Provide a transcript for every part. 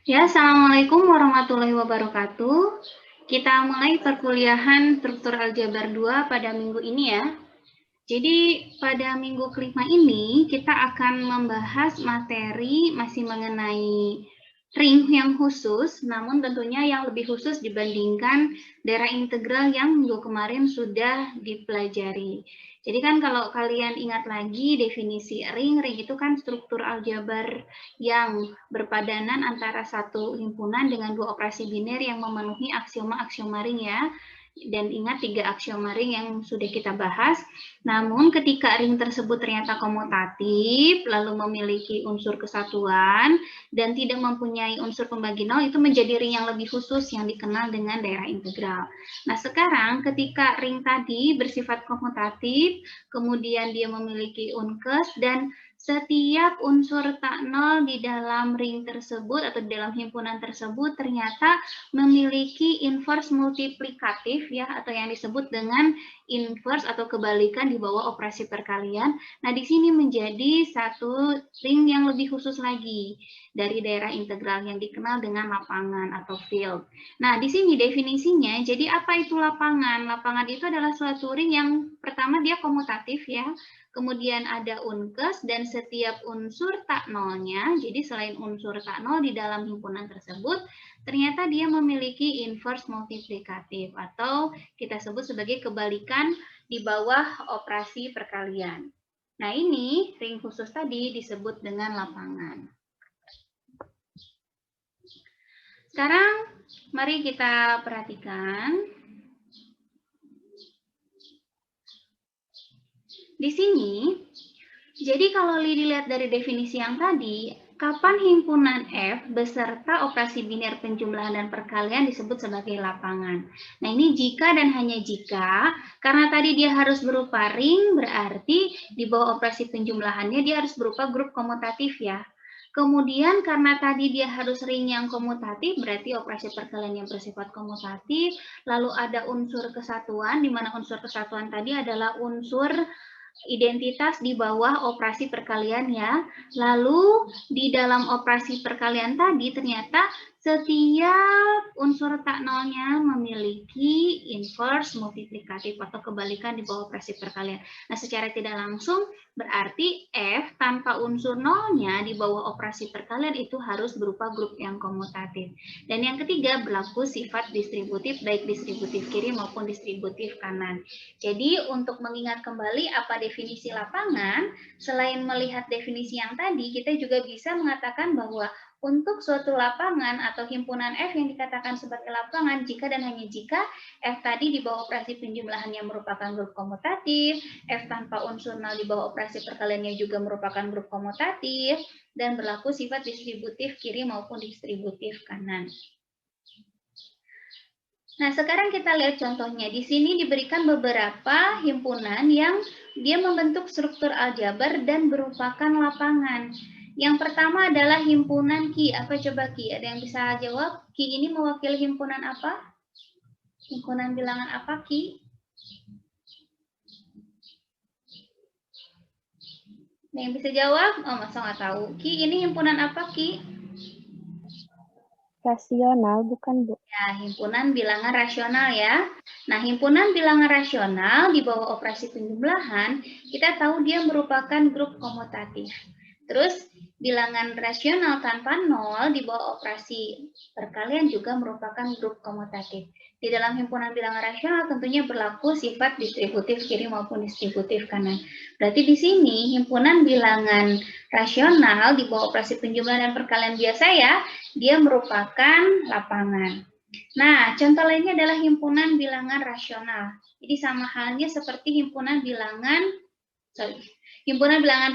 Ya, Assalamualaikum warahmatullahi wabarakatuh. Kita mulai perkuliahan struktur aljabar 2 pada minggu ini ya. Jadi pada minggu kelima ini kita akan membahas materi masih mengenai ring yang khusus, namun tentunya yang lebih khusus dibandingkan daerah integral yang minggu kemarin sudah dipelajari. Jadi kan kalau kalian ingat lagi definisi ring itu kan struktur aljabar yang berpadanan antara satu himpunan dengan dua operasi biner yang memenuhi aksioma-aksioma ring ya. Dan ingat 3 aksioma ring yang sudah kita bahas. Namun ketika ring tersebut ternyata komutatif, lalu memiliki unsur kesatuan, dan tidak mempunyai unsur pembagi nol, itu menjadi ring yang lebih khusus yang dikenal dengan daerah integral. Nah sekarang ketika ring tadi bersifat komutatif, kemudian dia memiliki unkes, dan setiap unsur tak nol di dalam ring tersebut atau di dalam himpunan tersebut ternyata memiliki inverse multiplikatif ya, atau yang disebut dengan inverse atau kebalikan di bawah operasi perkalian. Nah, di sini menjadi satu ring yang lebih khusus lagi dari daerah integral yang dikenal dengan lapangan atau field. Nah, di sini definisinya, jadi apa itu lapangan? Lapangan itu adalah suatu ring yang pertama dia komutatif ya, kemudian ada unkes, dan setiap unsur tak nolnya, jadi selain unsur tak nol di dalam himpunan tersebut, ternyata dia memiliki inverse multiplikatif atau kita sebut sebagai kebalikan di bawah operasi perkalian. Nah, ini ring khusus tadi disebut dengan lapangan. Sekarang mari kita perhatikan. Di sini, jadi kalau dilihat dari definisi yang tadi, kapan himpunan F beserta operasi biner penjumlahan dan perkalian disebut sebagai lapangan? Nah, ini jika dan hanya jika, karena tadi dia harus berupa ring, berarti di bawah operasi penjumlahannya dia harus berupa grup komutatif ya. Kemudian karena tadi dia harus ring yang komutatif, berarti operasi perkalian yang bersifat komutatif, lalu ada unsur kesatuan, di mana unsur kesatuan tadi adalah unsur identitas di bawah operasi perkalian ya. Lalu di dalam operasi perkalian tadi ternyata setiap unsur tak nolnya memiliki inverse multiplikatif atau kebalikan di bawah operasi perkalian. Nah, secara tidak langsung berarti F tanpa unsur nolnya di bawah operasi perkalian itu harus berupa grup yang komutatif. Dan yang ketiga berlaku sifat distributif baik distributif kiri maupun distributif kanan. Jadi untuk mengingat kembali apa definisi lapangan, selain melihat definisi yang tadi, kita juga bisa mengatakan bahwa untuk suatu lapangan atau himpunan F yang dikatakan sebagai lapangan jika dan hanya jika F tadi di bawah operasi penjumlahan yang merupakan grup komutatif, F tanpa unsur nol di bawah operasi perkaliannya juga merupakan grup komutatif, dan berlaku sifat distributif kiri maupun distributif kanan. Nah, sekarang kita lihat contohnya. Di sini diberikan beberapa himpunan yang dia membentuk struktur aljabar dan merupakan lapangan. Yang pertama adalah himpunan Ki. Apa coba Ki? Ada yang bisa jawab? Ki ini mewakili himpunan apa? Himpunan bilangan apa Ki? Ada yang bisa jawab? Oh, masa nggak tahu. Ki ini himpunan apa Ki? Rasional, bukan Bu? Ya, himpunan bilangan rasional ya. Nah, himpunan bilangan rasional di bawah operasi penjumlahan, kita tahu dia merupakan grup komutatif. Terus, bilangan rasional tanpa nol di bawah operasi perkalian juga merupakan grup komutatif. Di dalam himpunan bilangan rasional tentunya berlaku sifat distributif kiri maupun distributif kanan. Berarti di sini himpunan bilangan rasional di bawah operasi penjumlahan dan perkalian biasa ya, dia merupakan lapangan. Nah, contoh lainnya adalah himpunan bilangan rasional. Jadi sama halnya seperti himpunan bilangan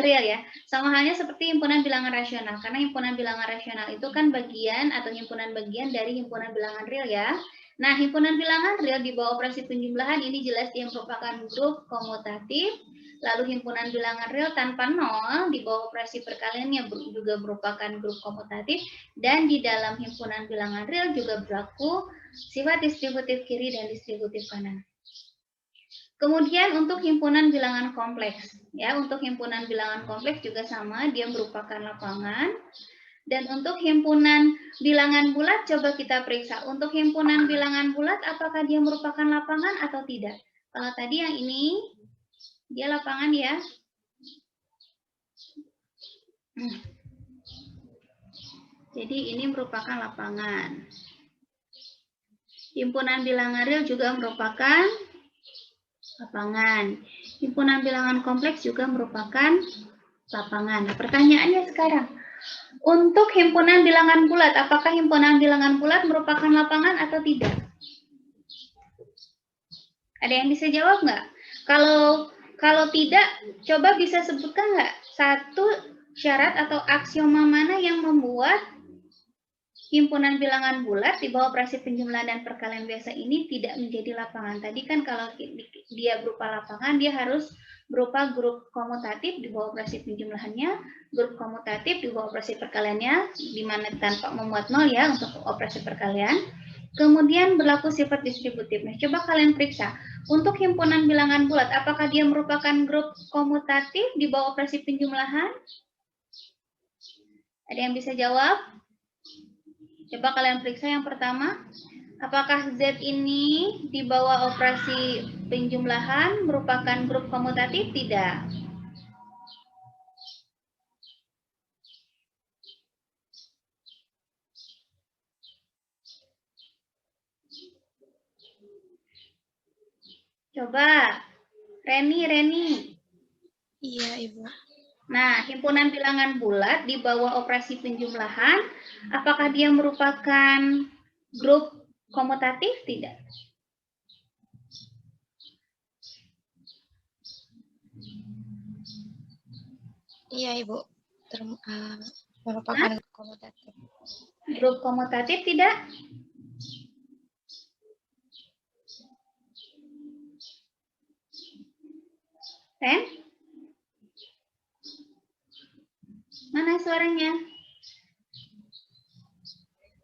real ya. Sama halnya seperti himpunan bilangan rasional. Karena himpunan bilangan rasional itu kan bagian atau himpunan bagian dari himpunan bilangan real ya. Nah, himpunan bilangan real di bawah operasi penjumlahan ini jelas dia merupakan grup komutatif. Lalu himpunan bilangan real tanpa nol di bawah operasi perkaliannya juga merupakan grup komutatif, dan di dalam himpunan bilangan real juga berlaku sifat distributif kiri dan distributif kanan. Kemudian untuk himpunan bilangan kompleks, ya untuk himpunan bilangan kompleks juga sama, dia merupakan lapangan. Dan untuk himpunan bilangan bulat, coba kita periksa. Untuk himpunan bilangan bulat, apakah dia merupakan lapangan atau tidak? Kalau tadi yang ini, dia lapangan ya. Jadi ini merupakan lapangan. Himpunan bilangan real juga merupakan lapangan. Himpunan bilangan kompleks juga merupakan lapangan. Nah, pertanyaannya sekarang, untuk himpunan bilangan bulat, apakah himpunan bilangan bulat merupakan lapangan atau tidak? Ada yang bisa jawab nggak? Kalau tidak, coba bisa sebutkan nggak satu syarat atau aksioma mana yang membuat himpunan bilangan bulat di bawah operasi penjumlahan dan perkalian biasa ini tidak menjadi lapangan. Tadi kan kalau dia berupa lapangan, dia harus berupa grup komutatif di bawah operasi penjumlahannya, grup komutatif di bawah operasi perkaliannya, di mana tanpa memuat nol ya untuk operasi perkalian. Kemudian berlaku sifat distributif. Nah, coba kalian periksa. Untuk himpunan bilangan bulat, apakah dia merupakan grup komutatif di bawah operasi penjumlahan? Ada yang bisa jawab? Coba kalian periksa yang pertama, apakah Z ini di bawah operasi penjumlahan merupakan grup komutatif? Tidak. Coba, Reni. Iya, Ibu. Nah, himpunan bilangan bulat di bawah operasi penjumlahan, apakah dia merupakan grup komutatif? Tidak. Iya, Ibu. Merupakan komutatif. Grup komutatif tidak? Ren? Mana suaranya?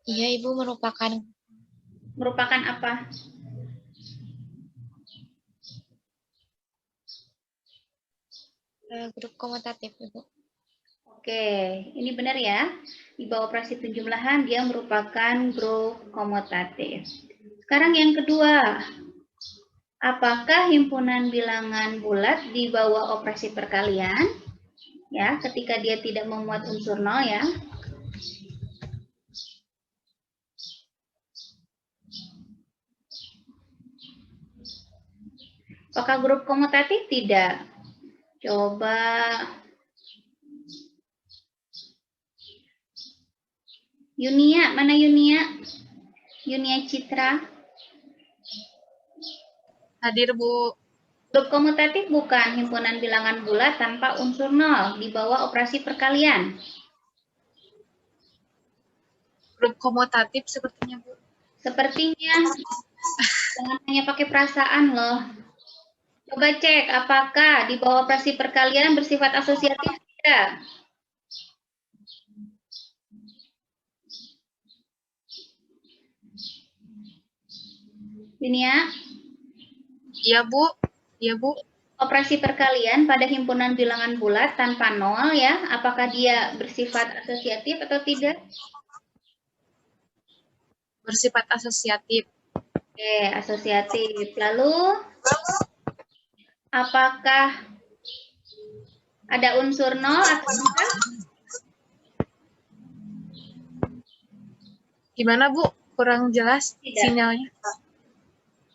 Iya, Ibu, merupakan apa? Grup komutatif, Ibu. Oke, ini benar ya. Di bawah operasi penjumlahan dia merupakan grup komutatif. Sekarang yang kedua, apakah himpunan bilangan bulat di bawah operasi perkalian? Ya, ketika dia tidak memuat unsur nol ya. Apakah grup komutatif? Tidak. Coba Yunia, mana Yunia? Yunia Citra. Hadir, Bu. Grup komutatif bukan himpunan bilangan bulat tanpa unsur nol di bawah operasi perkalian. Grup komutatif sepertinya, Bu. Sepertinya. Jangan hanya pakai perasaan loh. Coba cek apakah di bawah operasi perkalian bersifat asosiatif tidak? Ini ya. Iya, Bu. Iya, Bu. Operasi perkalian pada himpunan bilangan bulat tanpa nol ya, apakah dia bersifat asosiatif atau tidak? Bersifat asosiatif. Oke, asosiatif. Lalu, apakah ada unsur nol atau tidak? Gimana, Bu? Kurang jelas Tidak. sinyalnya.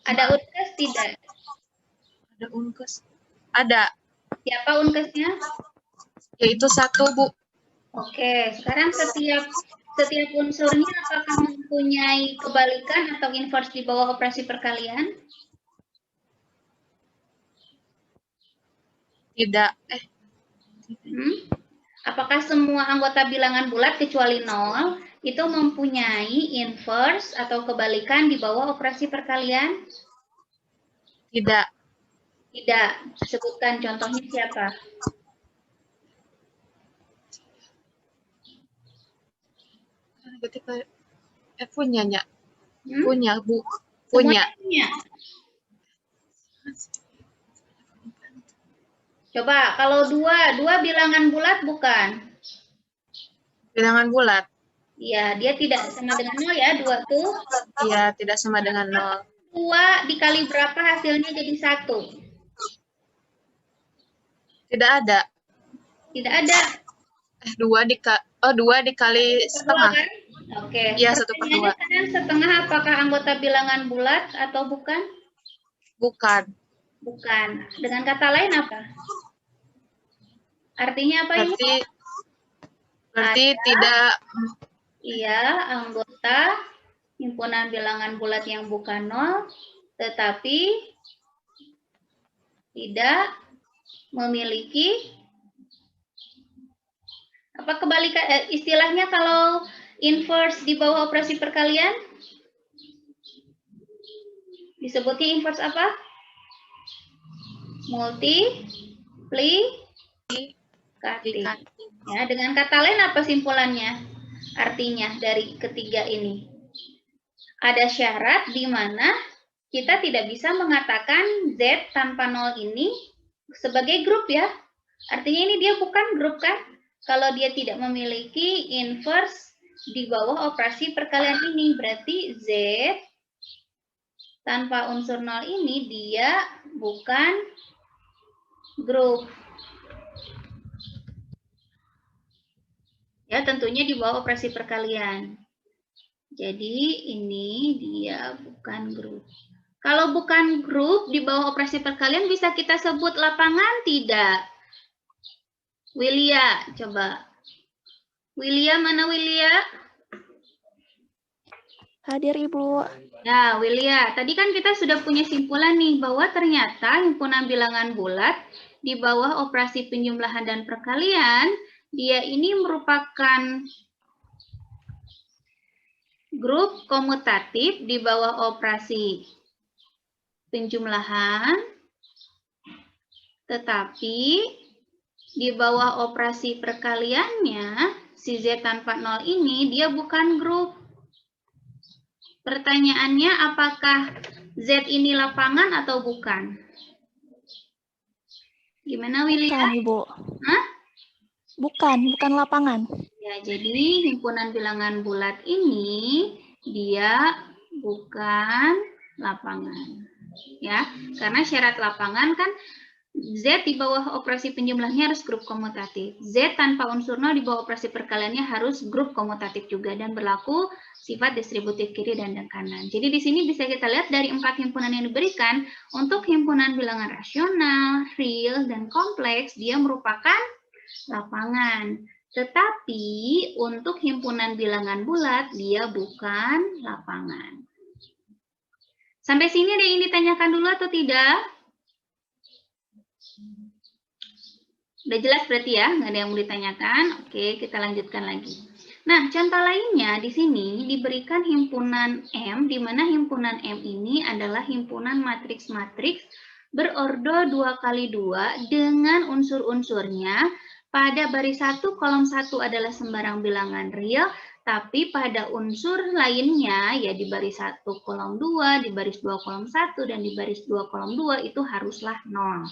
Ada unkes tidak? Ada unkes. Ada. Siapa unkesnya? Yaitu 1, Bu. Oke, sekarang setiap unsurnya apakah mempunyai kebalikan atau inverse di bawah operasi perkalian? Tidak. Apakah semua anggota bilangan bulat kecuali 0 itu mempunyai inverse atau kebalikan di bawah operasi perkalian? Tidak. Tidak. Sebutkan contohnya siapa? Ketika punya, punya, Bu. Punya. Coba kalau dua bilangan bulat bukan? Bilangan bulat. Ya, dia tidak sama dengan 0 ya, 2 tuh. Iya, tidak sama dengan 0. 2 dikali berapa hasilnya jadi 1? Tidak ada. Tidak ada. 2 dikali setengah. Kan? Oke. Iya, 1/2. Pertanyaannya setengah apakah anggota bilangan bulat atau bukan? Bukan. Bukan. Dengan kata lain apa? Artinya apa ini? Berarti tidak. Iya, anggota himpunan bilangan bulat yang bukan 0, tetapi tidak memiliki apa kebalikan istilahnya kalau inverse di bawah operasi perkalian? Disebutnya inverse apa? Multiplikatif. Ya, dengan kata lain apa simpulannya? Artinya dari ketiga ini. Ada syarat di mana kita tidak bisa mengatakan Z tanpa 0 ini sebagai grup ya. Artinya ini dia bukan grup kan? Kalau dia tidak memiliki inverse di bawah operasi perkalian ini, berarti Z tanpa unsur 0 ini dia bukan grup. Ya, tentunya di bawah operasi perkalian. Jadi ini dia bukan grup. Kalau bukan grup di bawah operasi perkalian bisa kita sebut lapangan tidak? Willia, coba. Willia, mana Willia? Hadir, Ibu. Ya, Willia. Tadi kan kita sudah punya simpulan nih bahwa ternyata himpunan bilangan bulat di bawah operasi penjumlahan dan perkalian, dia ini merupakan grup komutatif di bawah operasi penjumlahan, tetapi di bawah operasi perkaliannya, si Z tanpa 0 ini dia bukan grup. Pertanyaannya, apakah Z ini lapangan atau bukan? Gimana, Willy? Bukan, Ibu. Hah? Bukan lapangan. Ya, jadi himpunan bilangan bulat ini dia bukan lapangan. Ya, karena syarat lapangan kan Z di bawah operasi penjumlahnya harus grup komutatif. Z tanpa unsur 0 di bawah operasi perkaliannya harus grup komutatif juga dan berlaku sifat distributif kiri dan kanan. Jadi di sini bisa kita lihat dari 4 himpunan yang diberikan, untuk himpunan bilangan rasional, real, dan kompleks, dia merupakan lapangan. Tetapi untuk himpunan bilangan bulat, dia bukan lapangan. Sampai sini ada yang ditanyakan dulu atau tidak? Udah jelas berarti ya, nggak ada yang mau ditanyakan. Oke, kita lanjutkan lagi. Nah, contoh lainnya di sini diberikan himpunan M, di mana himpunan M ini adalah himpunan matriks-matriks berordo 2x2 dengan unsur-unsurnya. Pada baris 1, kolom 1 adalah sembarang bilangan real, tapi pada unsur lainnya, ya di baris 1 kolom 2, di baris 2 kolom 1, dan di baris 2 kolom 2 itu haruslah 0.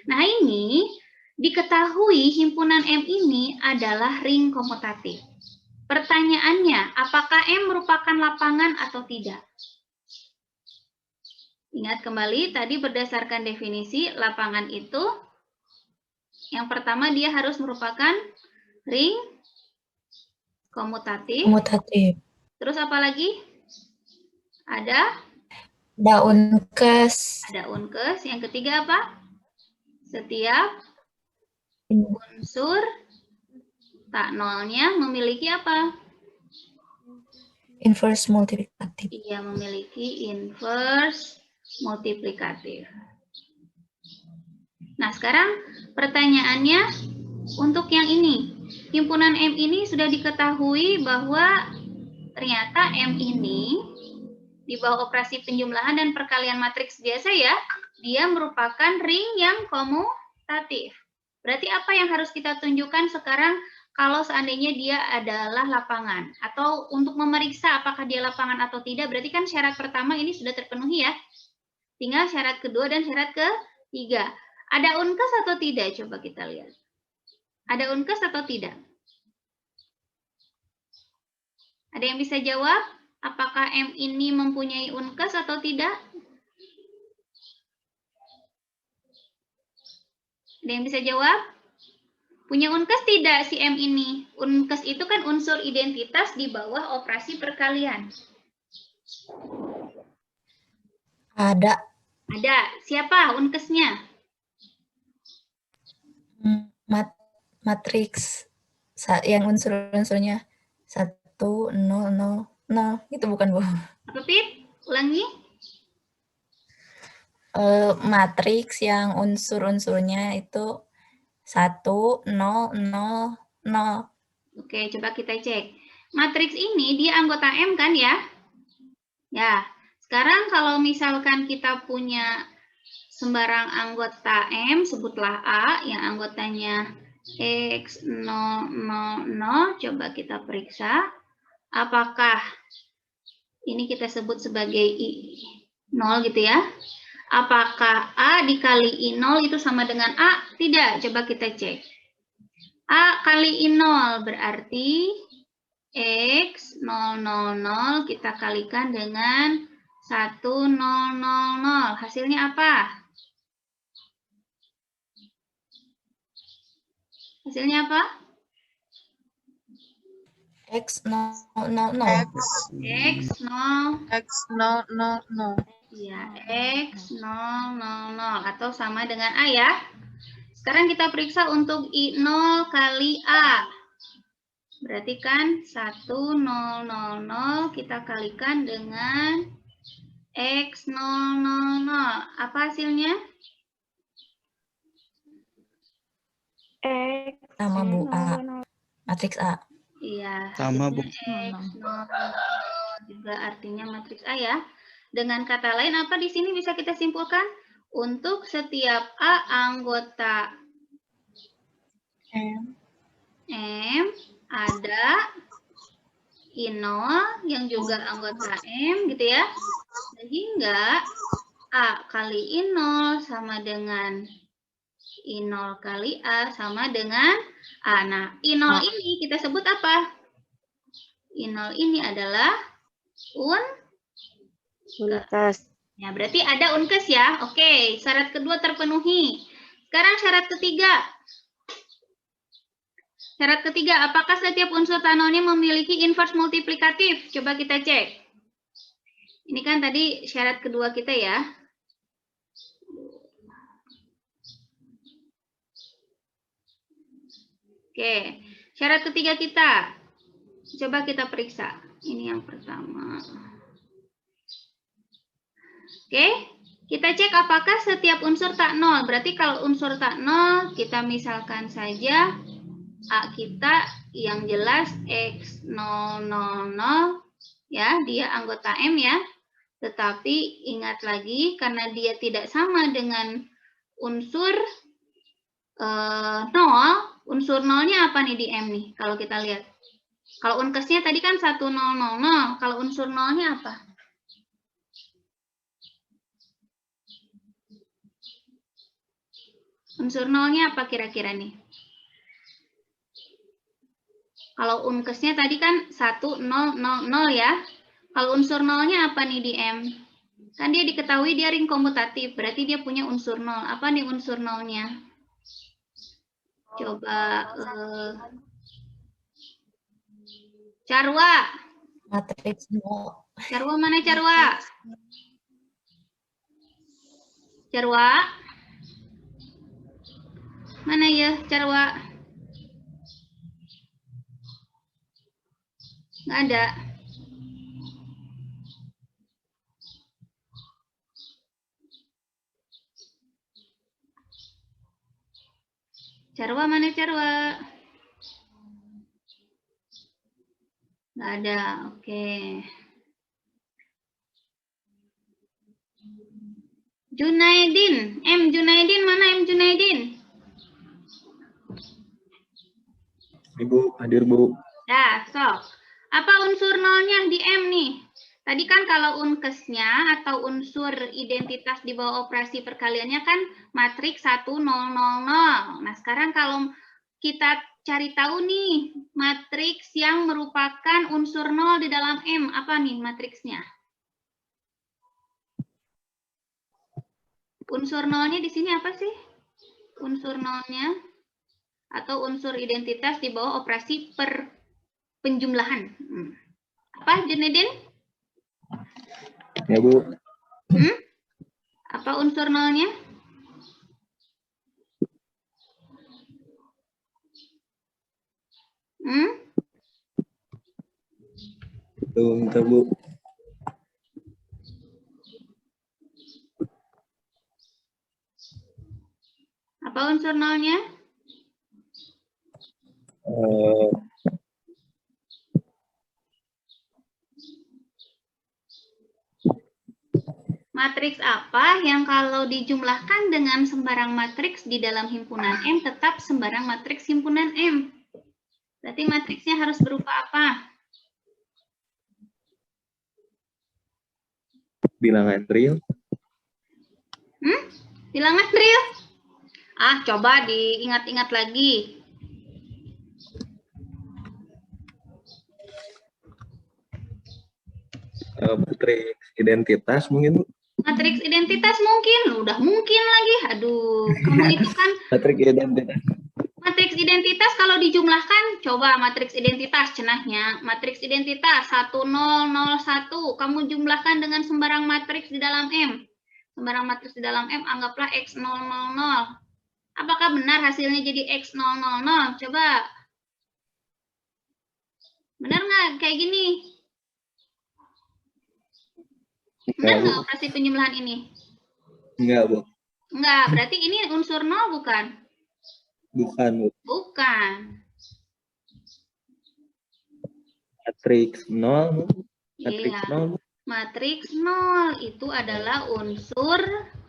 Nah ini diketahui himpunan M ini adalah ring komutatif. Pertanyaannya, apakah M merupakan lapangan atau tidak? Ingat kembali, tadi berdasarkan definisi, lapangan itu yang pertama dia harus merupakan ring komutatif. Terus apa lagi? Ada unkes. Ada unkes. Yang ketiga apa? Setiap unsur tak nolnya memiliki apa? Inverse multiplikatif. Iya, memiliki inverse multiplikatif. Nah, sekarang pertanyaannya untuk yang ini. Himpunan M ini sudah diketahui bahwa ternyata M ini di bawah operasi penjumlahan dan perkalian matriks biasa ya, dia merupakan ring yang komutatif. Berarti apa yang harus kita tunjukkan sekarang kalau seandainya dia adalah lapangan? Atau untuk memeriksa apakah dia lapangan atau tidak, berarti kan syarat pertama ini sudah terpenuhi ya. Tinggal syarat kedua dan syarat ketiga. Ada unkes atau tidak? Coba kita lihat. Ada unkes atau tidak? Ada yang bisa jawab? Apakah M ini mempunyai unkes atau tidak? Ada yang bisa jawab? Punya unkes tidak si M ini? Unkes itu kan unsur identitas di bawah operasi perkalian. Ada. Ada. Siapa unkesnya? Matriks yang unsur-unsurnya 1, 0, 0, 0. Itu bukan, Bu? Apa, Pit? Ulangi. Matriks yang unsur-unsurnya itu 1, 0, 0, 0. Oke, coba kita cek. Matriks ini dia anggota M kan ya? Ya, sekarang kalau misalkan kita punya sembarang anggota M, sebutlah A, yang anggotanya X0, 0, 0. Coba kita periksa. Apakah ini kita sebut sebagai I0 gitu ya? Apakah A dikali I0 itu sama dengan A? Tidak, coba kita cek. A kali I0 berarti X000 kita kalikan dengan 1000. Hasilnya apa? Hasilnya apa? X 0, 0, 0. X0. X0, 0, 0. Ya, X000 atau sama dengan A ya. Sekarang kita periksa untuk I0 kali A. Berarti kan 1000 kita kalikan dengan X000. Apa hasilnya? X Sama, Bu, A. Matriks A. Iya. Sama, Bu. X0 juga artinya matriks A ya. Dengan kata lain apa di sini bisa kita simpulkan? Untuk setiap A anggota M ada I0 yang juga anggota M gitu ya. Sehingga A kali I0 sama dengan I0 kali A sama dengan A. Nah, I0 ini kita sebut apa? I0 ini adalah unkes. Ya, berarti ada unkes ya. Oke, syarat kedua terpenuhi. Sekarang syarat ketiga. Syarat ketiga, apakah setiap unsur tanonim memiliki inverse multiplikatif? Coba kita cek. Ini kan tadi syarat kedua kita ya. Oke, syarat ketiga kita. Coba kita periksa. Ini yang pertama. Oke, kita cek apakah setiap unsur tak nol. Berarti kalau unsur tak nol, kita misalkan saja A kita yang jelas X000, ya, dia anggota M ya. Tetapi ingat lagi, karena dia tidak sama dengan unsur 0, unsur nolnya apa nih di M nih? Kalau kita lihat. Kalau unkesnya tadi kan 1000, kalau unsur nolnya apa? Unsur nolnya apa kira-kira nih? Kalau unkesnya tadi kan 1000 ya. Kalau unsur nolnya apa nih di M? Kan dia diketahui dia ring komutatif, berarti dia punya unsur nol. Apa nih unsur nolnya? Coba Carwa. Matriks 0. Carwa mana Carwa? Carwa? Mana ya Carwa? Nggak ada. Carwa mana Carwa? Nggak ada, oke. Junaidin, M Junaidin mana M Junaidin? Ibu, hadir, Bu. Nah, sok. Apa unsur nolnya di M nih? Tadi kan kalau unkesnya atau unsur identitas di bawah operasi perkaliannya kan matriks 1000. Nah, sekarang kalau kita cari tahu nih matriks yang merupakan unsur 0 di dalam M. Apa nih matriksnya? Unsur 0-nya di sini apa sih? Unsur 0-nya atau unsur identitas di bawah operasi penjumlahan. Apa, Junedin? Ya, Bu. Apa unsur 0-nya? Belum tahu, Bu. Apa unsur 0-nya? Matriks apa yang kalau dijumlahkan dengan sembarang matriks di dalam himpunan M tetap sembarang matriks himpunan M? Berarti matriksnya harus berupa apa? Bilangan real. Bilangan real? Coba diingat-ingat lagi. Matriks identitas mungkin, Bu. Matriks identitas mungkin, udah mungkin lagi. Aduh, kamu itu kan Matriks identitas. matriks identitas kalau dijumlahkan, coba matriks identitas cenahnya. Matriks identitas 1001, kamu jumlahkan dengan sembarang matriks di dalam M. Sembarang matriks di dalam M, anggaplah X000. Apakah benar hasilnya jadi X000? Coba. Benar nggak kayak gini? Benar nggak operasi penjumlahan ini? Enggak, Bu. Enggak, berarti ini unsur 0 bukan? Bukan, Bu. Bukan. Matriks 0, Bu. Matriks Iya. 0. Matriks 0 itu adalah unsur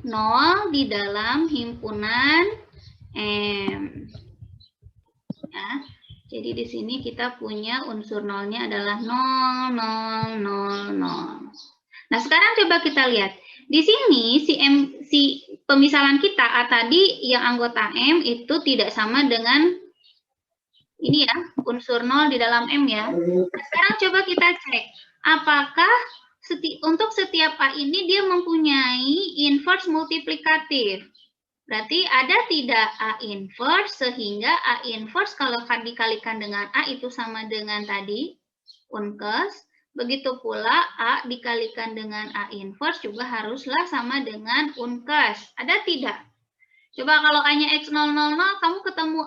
0 di dalam himpunan M. Ya. Jadi di sini kita punya unsur 0-nya adalah 0, 0, 0, 0. Nah, sekarang coba kita lihat. Di sini si pemisalan kita tadi yang anggota M itu tidak sama dengan ini ya, unsur 0 di dalam M ya. Nah, sekarang coba kita cek. Apakah untuk setiap A ini dia mempunyai inverse multiplikatif? Berarti ada tidak A inverse sehingga A inverse kalau dikalikan dengan A itu sama dengan tadi unkes. Begitu pula A dikalikan dengan A inverse juga haruslah sama dengan unkes. Ada tidak? Coba kalau A-nya X000, kamu ketemu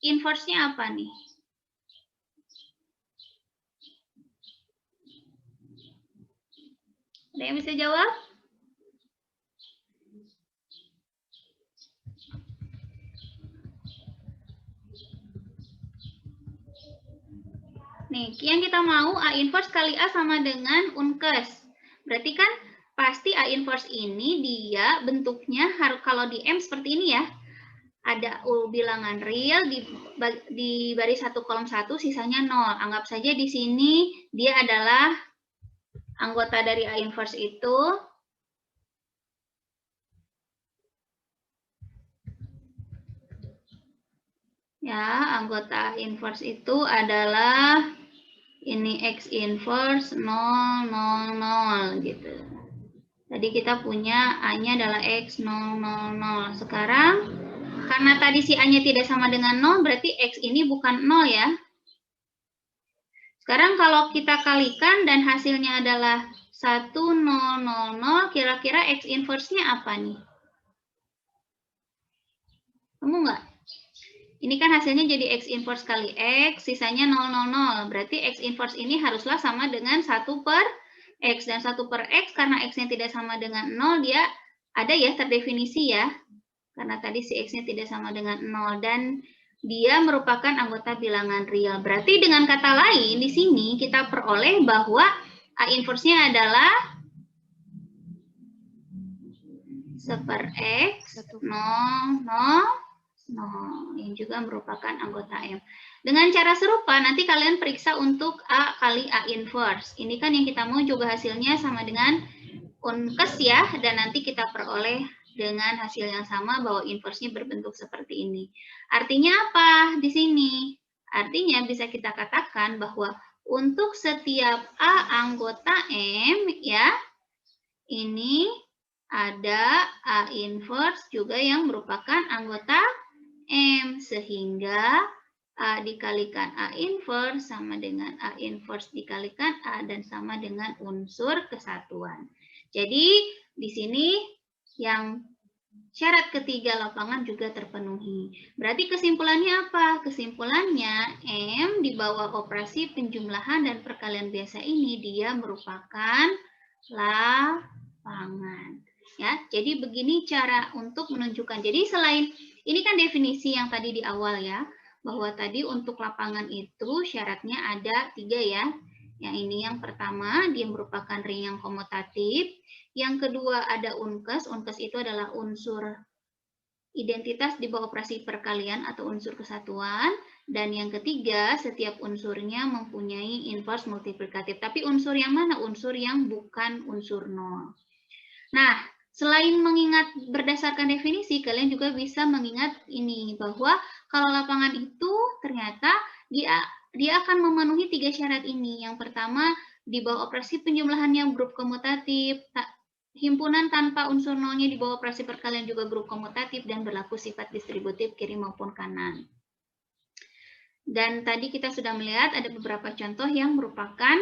inverse-nya apa nih? Ada yang bisa jawab? Nih, yang kita mau A inverse kali A sama dengan unkes. Berarti kan pasti A inverse ini dia bentuknya kalau di M seperti ini ya. Ada bilangan real di baris 1 kolom 1 sisanya 0. Anggap saja di sini dia adalah anggota dari A inverse itu. Ya, anggota A inverse itu adalah ini X inverse 0, 0, 0 gitu. Tadi kita punya A-nya adalah X 0, 0, 0. Sekarang karena tadi si A-nya tidak sama dengan 0, berarti X ini bukan 0 ya. Sekarang kalau kita kalikan dan hasilnya adalah 1, 0, 0, 0, kira-kira X inverse-nya apa nih? Kamu nggak? Ini kan hasilnya jadi X inverse kali X, sisanya 0, 0, 0. Berarti X inverse ini haruslah sama dengan 1 per X. Dan 1 per X, karena X-nya tidak sama dengan 0, dia ada ya terdefinisi ya. Karena tadi si X-nya tidak sama dengan 0. Dan dia merupakan anggota bilangan real. Berarti dengan kata lain, di sini kita peroleh bahwa A inverse-nya adalah 1 per X, 0, 0, 0, yang juga merupakan anggota M. Dengan cara serupa, nanti kalian periksa untuk A kali A inverse. Ini kan yang kita mau juga hasilnya sama dengan unkes ya, dan nanti kita peroleh dengan hasil yang sama bahwa inverse-nya berbentuk seperti ini. Artinya apa di sini? Artinya bisa kita katakan bahwa untuk setiap A anggota M ya, ini ada A inverse juga yang merupakan anggota M, sehingga A dikalikan A inverse sama dengan A inverse dikalikan A dan sama dengan unsur kesatuan. Jadi di sini yang syarat ketiga lapangan juga terpenuhi. Berarti kesimpulannya apa? Kesimpulannya M di bawah operasi penjumlahan dan perkalian biasa ini dia merupakan lapangan. Ya, jadi begini cara untuk menunjukkan. Jadi selain ini kan definisi yang tadi di awal ya, bahwa tadi untuk lapangan itu syaratnya ada 3 ya. Yang ini yang pertama dia merupakan ring yang komutatif. Yang kedua ada unkes. Unkes itu adalah unsur identitas di bawah operasi perkalian atau unsur kesatuan. Dan yang ketiga, setiap unsurnya mempunyai inverse multiplikatif. Tapi unsur yang mana? Unsur yang bukan unsur nol. Nah, selain mengingat berdasarkan definisi, kalian juga bisa mengingat ini, bahwa kalau lapangan itu ternyata dia akan memenuhi 3 syarat ini. Yang pertama, di bawah operasi penjumlahan yang grup komutatif, himpunan tanpa unsur nolnya di bawah operasi perkalian juga grup komutatif, dan berlaku sifat distributif kiri maupun kanan. Dan tadi kita sudah melihat ada beberapa contoh yang merupakan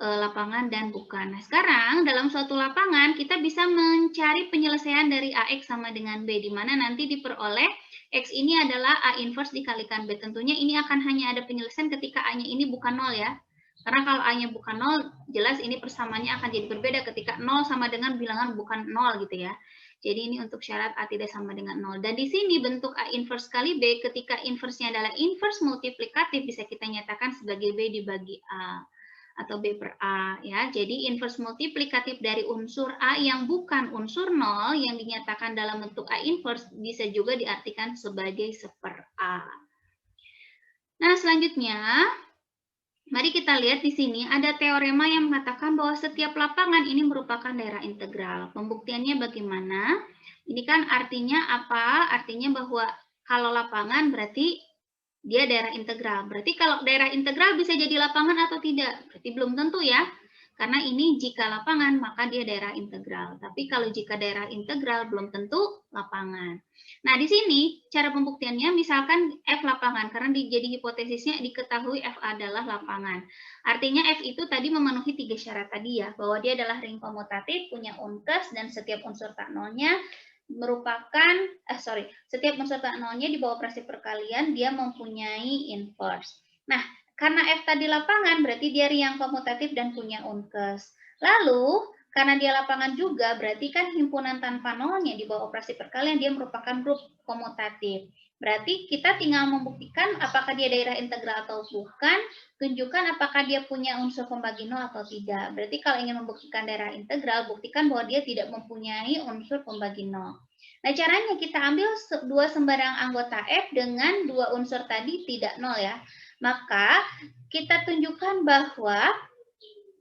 lapangan dan bukan. Nah, sekarang dalam suatu lapangan kita bisa mencari penyelesaian dari AX sama dengan B, di mana nanti diperoleh X ini adalah A inverse dikalikan B. Tentunya ini akan hanya ada penyelesaian ketika A-nya ini bukan 0 ya. Karena kalau A-nya bukan 0, jelas ini persamaannya akan jadi berbeda ketika 0 sama dengan bilangan bukan 0 gitu ya. Jadi ini untuk syarat A tidak sama dengan 0. Dan di sini bentuk A inverse kali B ketika inverse-nya adalah inverse multiplikatif bisa kita nyatakan sebagai B dibagi A atau B per A ya. Jadi inverse multiplikatif dari unsur A yang bukan unsur 0 yang dinyatakan dalam bentuk A inverse bisa juga diartikan sebagai seper A. Nah, selanjutnya mari kita lihat di sini ada teorema yang mengatakan bahwa setiap lapangan ini merupakan daerah integral. Pembuktiannya bagaimana? Ini kan artinya apa? Artinya bahwa kalau lapangan berarti dia daerah integral. Berarti kalau daerah integral bisa jadi lapangan atau tidak? Berarti belum tentu ya. Karena ini jika lapangan maka dia daerah integral. Tapi kalau jika daerah integral belum tentu lapangan. Nah, di sini cara pembuktiannya misalkan F lapangan, karena jadi hipotesisnya diketahui F adalah lapangan. Artinya F itu tadi memenuhi 3 syarat tadi ya, bahwa dia adalah ring komutatif, punya unkes, dan setiap unsur tak nolnya merupakan, setiap unsur tak nolnya di bawah operasi perkalian dia mempunyai inverse. Nah, karena F tadi lapangan berarti dia ring yang komutatif dan punya unkes. Lalu karena dia lapangan juga, berarti kan himpunan tanpa nolnya di bawah operasi perkalian dia merupakan grup komutatif. Berarti kita tinggal membuktikan apakah dia daerah integral atau bukan, tunjukkan apakah dia punya unsur pembagi nol atau tidak. Berarti kalau ingin membuktikan daerah integral, buktikan bahwa dia tidak mempunyai unsur pembagi nol. Nah, caranya kita ambil 2 sembarang anggota F dengan 2 unsur tadi tidak nol ya. Maka kita tunjukkan bahwa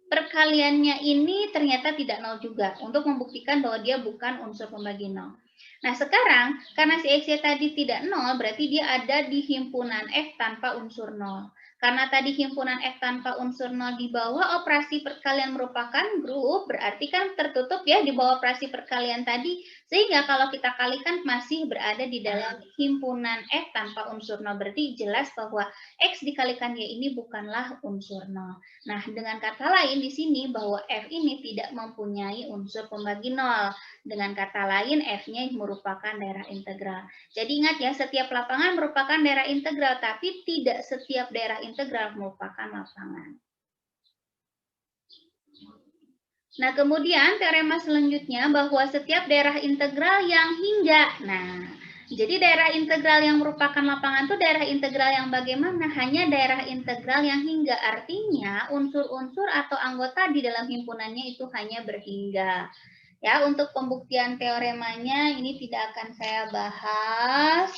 perkaliannya ini ternyata tidak nol juga untuk membuktikan bahwa dia bukan unsur pembagi nol. Nah, sekarang karena si X tadi tidak nol, berarti dia ada di himpunan F tanpa unsur nol. Karena tadi himpunan F tanpa unsur nol di bawah operasi perkalian merupakan grup, berarti kan tertutup ya di bawah operasi perkalian tadi, sehingga kalau kita kalikan masih berada di dalam himpunan F tanpa unsur nol. Berarti jelas bahwa X dikalikan Y ini bukanlah unsur nol. Nah, dengan kata lain di sini bahwa F ini tidak mempunyai unsur pembagi nol. Dengan kata lain, F-nya merupakan daerah integral. Jadi ingat ya, setiap lapangan merupakan daerah integral, tapi tidak setiap daerah integral merupakan lapangan. Nah, kemudian teorema selanjutnya bahwa setiap daerah integral yang hingga. Nah, jadi daerah integral yang merupakan lapangan itu daerah integral yang bagaimana? Hanya daerah integral yang hingga. Artinya unsur-unsur atau anggota di dalam himpunannya itu hanya berhingga. Ya, untuk pembuktian teoremanya ini tidak akan saya bahas.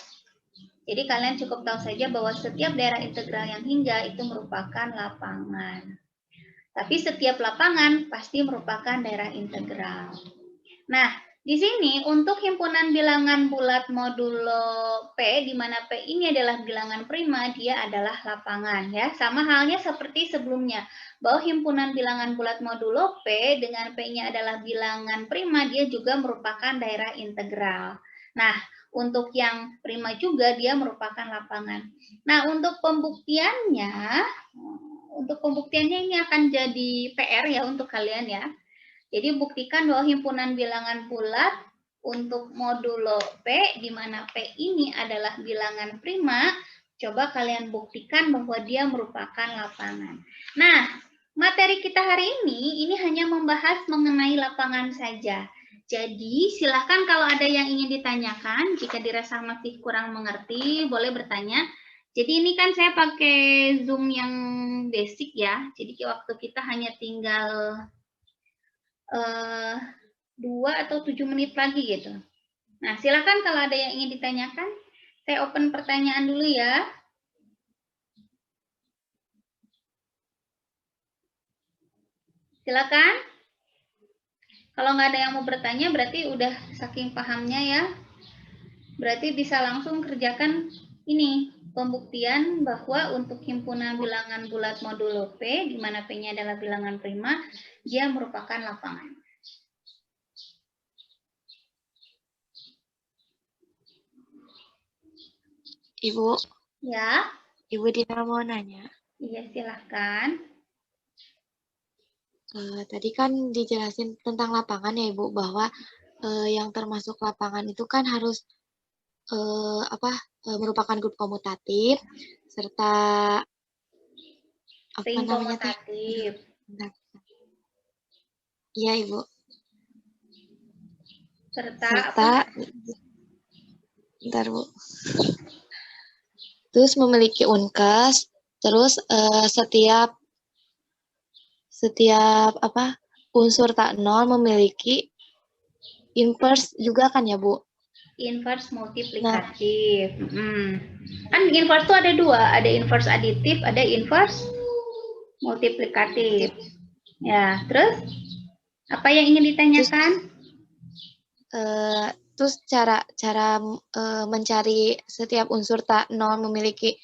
Jadi kalian cukup tahu saja bahwa setiap daerah integral yang hingga itu merupakan lapangan. Tapi setiap lapangan pasti merupakan daerah integral. Nah, Di sini untuk himpunan bilangan bulat modulo P, di mana P ini adalah bilangan prima, dia adalah lapangan ya. Sama halnya seperti sebelumnya, bahwa himpunan bilangan bulat modulo P dengan P-nya adalah bilangan prima, dia juga merupakan daerah integral. Nah, untuk yang prima juga dia merupakan lapangan. Nah, untuk pembuktiannya ini akan jadi PR ya untuk kalian ya. Jadi buktikan bahwa himpunan bilangan bulat untuk modulo P, di mana P ini adalah bilangan prima, coba kalian buktikan bahwa dia merupakan lapangan. Nah, materi kita hari ini hanya membahas mengenai lapangan saja. Jadi silahkan kalau ada yang ingin ditanyakan, jika dirasa masih kurang mengerti, boleh bertanya. Jadi ini kan saya pakai Zoom yang basic ya, jadi waktu kita hanya tinggal 2 atau 7 menit lagi gitu. Nah, silakan kalau ada yang ingin ditanyakan. Saya open pertanyaan dulu ya. Silakan. Kalau nggak ada yang mau bertanya, berarti udah saking pahamnya ya. Berarti bisa langsung kerjakan ini, pembuktian bahwa untuk himpunan bilangan bulat modulo P, di mana P-nya adalah bilangan prima, dia merupakan lapangan. Ibu. Ya. Ibu Dina mau nanya. Iya, silahkan. Tadi kan dijelasin tentang lapangan ya Ibu, bahwa yang termasuk lapangan itu kan harus merupakan grup komutatif serta apa Ring namanya komutatif. Iya Ibu. Serta bentar Bu. Terus memiliki unkes, terus setiap unsur tak nol memiliki inverse juga kan ya Bu? Inverse multiplikatif. Kan inverse itu ada dua, ada inverse aditif, ada inverse multiplikatif. Ya, terus apa yang ingin ditanyakan? Terus cara mencari setiap unsur tak nol memiliki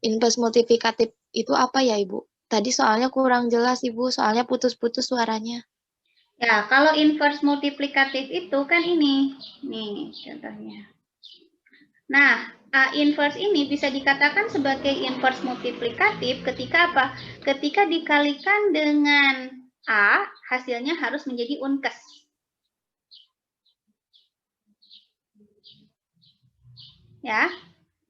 inverse multiplikatif itu apa ya Ibu? Tadi soalnya kurang jelas Ibu, soalnya putus-putus suaranya. Ya, kalau inverse multiplikatif itu kan ini. Nih contohnya. Nah, inverse ini bisa dikatakan sebagai inverse multiplikatif ketika apa? Ketika dikalikan dengan A, hasilnya harus menjadi unkes. Ya.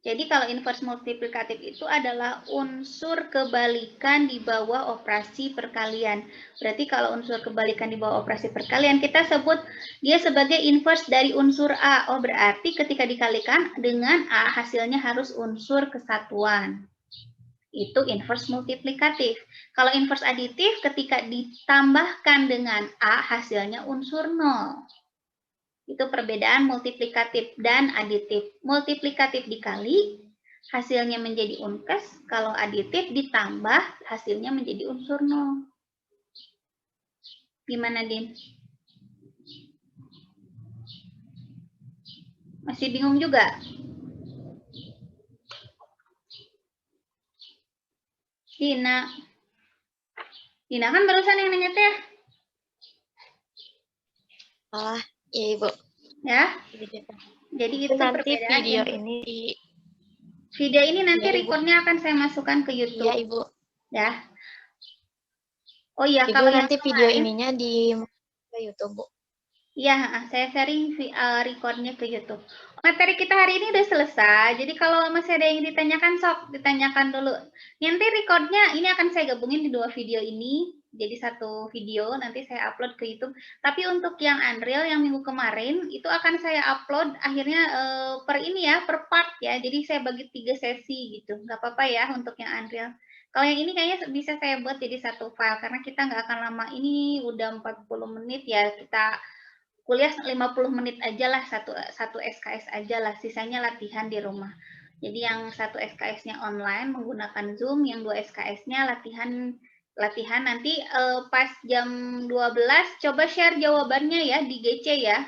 Jadi kalau inverse multiplikatif itu adalah unsur kebalikan di bawah operasi perkalian. Berarti kalau unsur kebalikan di bawah operasi perkalian, kita sebut dia sebagai inverse dari unsur A. Oh, berarti ketika dikalikan dengan A, hasilnya harus unsur kesatuan. Itu inverse multiplikatif. Kalau inverse aditif, ketika ditambahkan dengan A, hasilnya unsur 0. Itu perbedaan multiplikatif dan aditif. Multiplikatif dikali, hasilnya menjadi unkes. Kalau aditif ditambah, hasilnya menjadi unsur 0. Gimana, Din? Masih bingung juga? Dina kan barusan yang nanya teh. Iya Ibu. Ya. Jadi itu nanti perbedaan video ini video ini nanti recordnya akan saya masukkan ke YouTube. Iya Ibu. Ya. Oh iya, Ibu kalau nanti yang video kemarin, ininya di YouTube Bu. Iya, saya sharing recordnya ke YouTube. Materi kita hari ini udah selesai. Jadi kalau masih ada yang ditanyakan, sok ditanyakan dulu. Nanti recordnya ini akan saya gabungin di 2 video ini. Jadi 1 video nanti saya upload ke YouTube. Tapi untuk yang Unreal yang minggu kemarin itu akan saya upload akhirnya per part ya. Jadi saya bagi 3 sesi gitu. Nggak apa-apa ya untuk yang Unreal. Kalau yang ini kayaknya bisa saya buat jadi 1 file karena kita nggak akan lama. Ini udah 40 menit ya, kita kuliah 50 menit aja lah, satu SKS aja lah, sisanya latihan di rumah. Jadi yang 1 SKS-nya online menggunakan Zoom, yang 2 SKS-nya latihan nanti pas jam 12 coba share jawabannya ya di GC ya.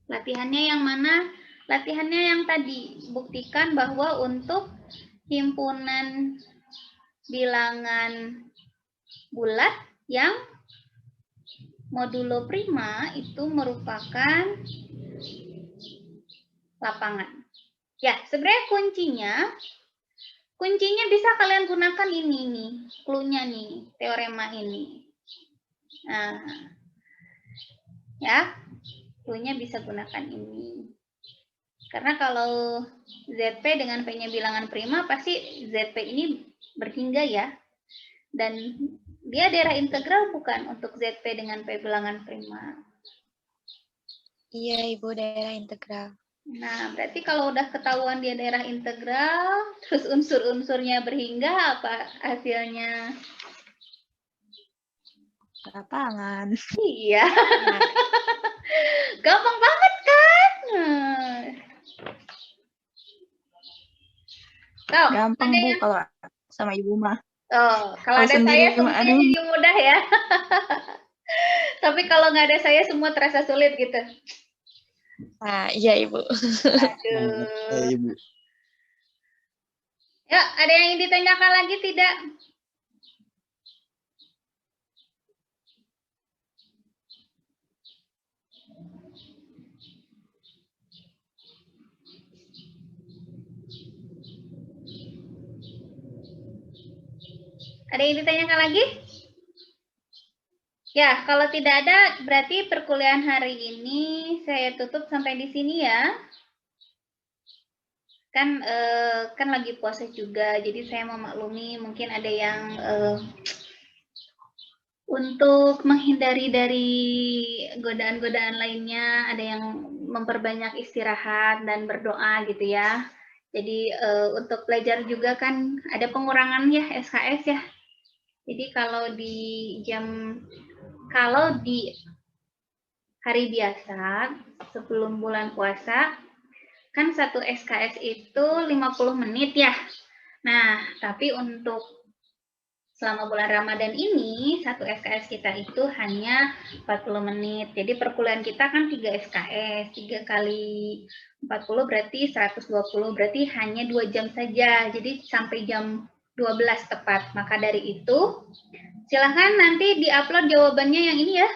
Latihannya yang mana? Latihannya yang tadi. Buktikan bahwa untuk himpunan bilangan bulat yang modulo prima itu merupakan lapangan. Ya, sebenarnya kuncinya bisa kalian gunakan ini nih, clue-nya nih, teorema ini. Nah, ya, clue-nya bisa gunakan ini. Karena kalau ZP dengan P-nya bilangan prima, pasti ZP ini berhingga ya. Dan dia daerah integral bukan untuk ZP dengan P bilangan prima. Iya, Ibu, daerah integral. Nah, berarti kalau udah ketahuan dia daerah integral, terus unsur-unsurnya berhingga, apa hasilnya? Lapangan. Iya. Gampang banget kan? Tuh, Gampang, ada Bu, yang... kalau sama Ibu mah. Oh, kalau Kalau ada sendiri saya semuanya aduh. jadi mudah ya. Tapi kalau nggak ada saya semua terasa sulit gitu. Nah, iya, Ibu. Aduh. Ibu. Ya, ada yang ingin ditanyakan lagi tidak? Ada yang ditanyakan lagi? Ya, kalau tidak ada, berarti perkuliahan hari ini saya tutup sampai di sini ya. Kan lagi puasa juga, jadi saya memaklumi mungkin ada yang untuk menghindari dari godaan-godaan lainnya, ada yang memperbanyak istirahat dan berdoa gitu ya. Jadi untuk belajar juga kan ada pengurangan ya SKS ya. Jadi kalau di hari biasa sebelum bulan puasa kan 1 SKS itu 50 menit ya. Nah, tapi untuk selama bulan Ramadan ini 1 SKS kita itu hanya 40 menit. Jadi perkuliahan kita kan 3 SKS, 3 kali 40 berarti 120, berarti hanya 2 jam saja. Jadi sampai jam 12 tepat. Maka dari itu silahkan nanti diupload jawabannya yang ini ya.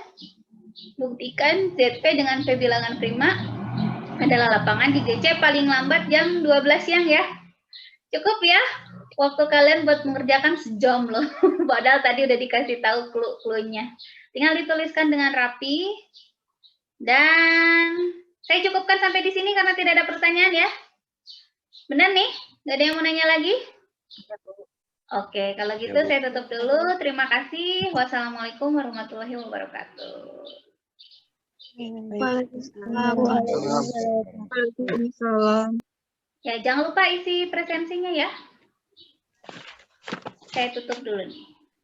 Buktikan ZP dengan P bilangan prima adalah lapangan di GC paling lambat jam 12 siang ya. Cukup ya. Waktu kalian buat mengerjakan sejam loh. Padahal tadi udah dikasih tahu clue-nya. Tinggal dituliskan dengan rapi. Dan saya cukupkan sampai di sini karena tidak ada pertanyaan ya. Benar nih? Nggak ada yang mau nanya lagi? Oke, kalau gitu Ya, Bu. saya tutup dulu. Terima kasih. Wassalamualaikum warahmatullahi wabarakatuh. Waalaikumsalam. Ya, jangan lupa isi presensinya ya. Saya tutup dulu nih.